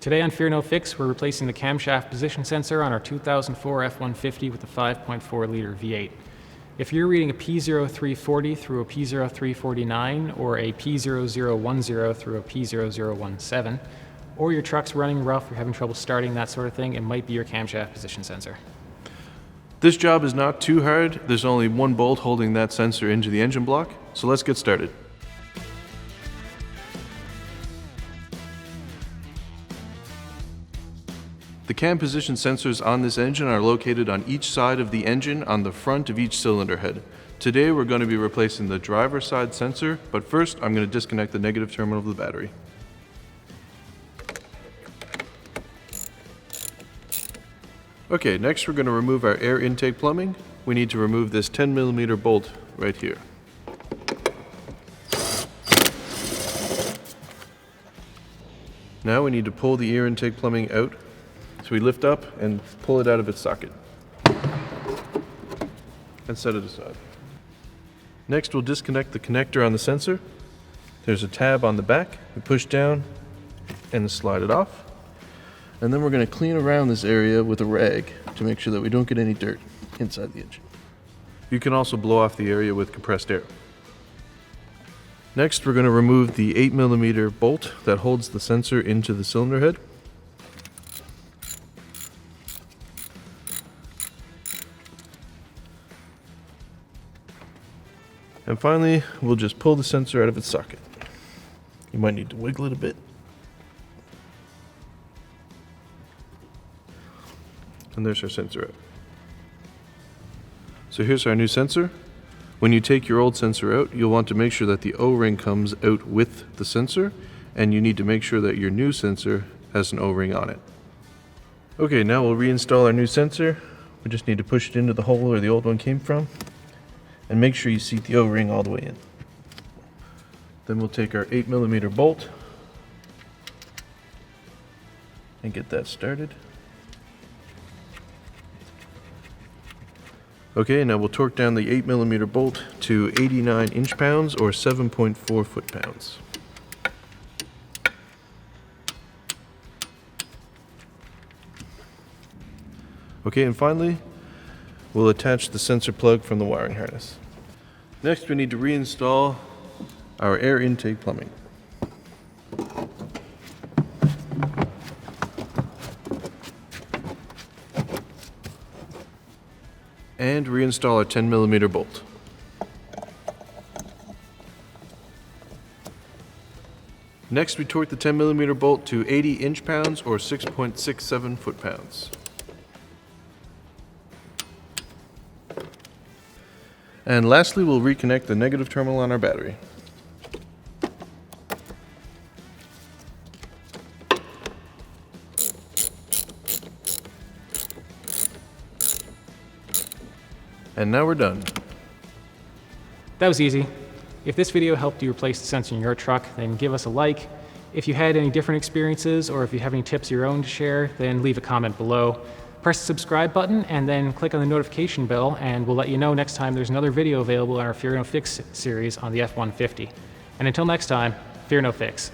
Today on Fear No Fix, we're replacing the camshaft position sensor on our 2004 F-150 with a 5.4 liter V8. If you're reading a P0340 through a P0349 or a P0010 through a P0017, or your truck's running rough, you're having trouble starting, that sort of thing, it might be your camshaft position sensor. This job is not too hard. There's only one bolt holding that sensor into the engine block, so let's get started. The cam position sensors on this engine are located on each side of the engine on the front of each cylinder head. Today we're going to be replacing the driver's side sensor, but first I'm going to disconnect the negative terminal of the battery. Okay, next we're going to remove our air intake plumbing. We need to remove this 10mm bolt right here. Now we need to pull the air intake plumbing out. So we lift up and pull it out of its socket and set it aside. Next we'll disconnect the connector on the sensor. There's a tab on the back. We push down and slide it off. And then we're going to clean around this area with a rag to make sure that we don't get any dirt inside the engine. You can also blow off the area with compressed air. Next we're going to remove the 8mm bolt that holds the sensor into the cylinder head. And finally, we'll just pull the sensor out of its socket. You might need to wiggle it a bit. And there's our sensor out. So here's our new sensor. When you take your old sensor out, you'll want to make sure that the O-ring comes out with the sensor, and you need to make sure that your new sensor has an O-ring on it. Okay, now we'll reinstall our new sensor. We just need to push it into the hole where the old one came from. And make sure you seat the O-ring all the way in. Then we'll take our 8mm bolt and get that started. Okay, now we'll torque down the 8mm bolt to 89 inch-pounds or 7.4 foot-pounds. Okay, and finally, we'll attach the sensor plug from the wiring harness. Next, we need to reinstall our air intake plumbing. And reinstall our 10mm bolt. Next, we torque the 10mm bolt to 80 inch-pounds or 6.67 foot-pounds. And lastly, we'll reconnect the negative terminal on our battery. And now we're done. That was easy. If this video helped you replace the sensor in your truck, then give us a like. If you had any different experiences or if you have any tips of your own to share, then leave a comment below. Press the subscribe button and then click on the notification bell, and we'll let you know next time there's another video available in our Fear No Fix series on the F-150. And until next time, Fear No Fix.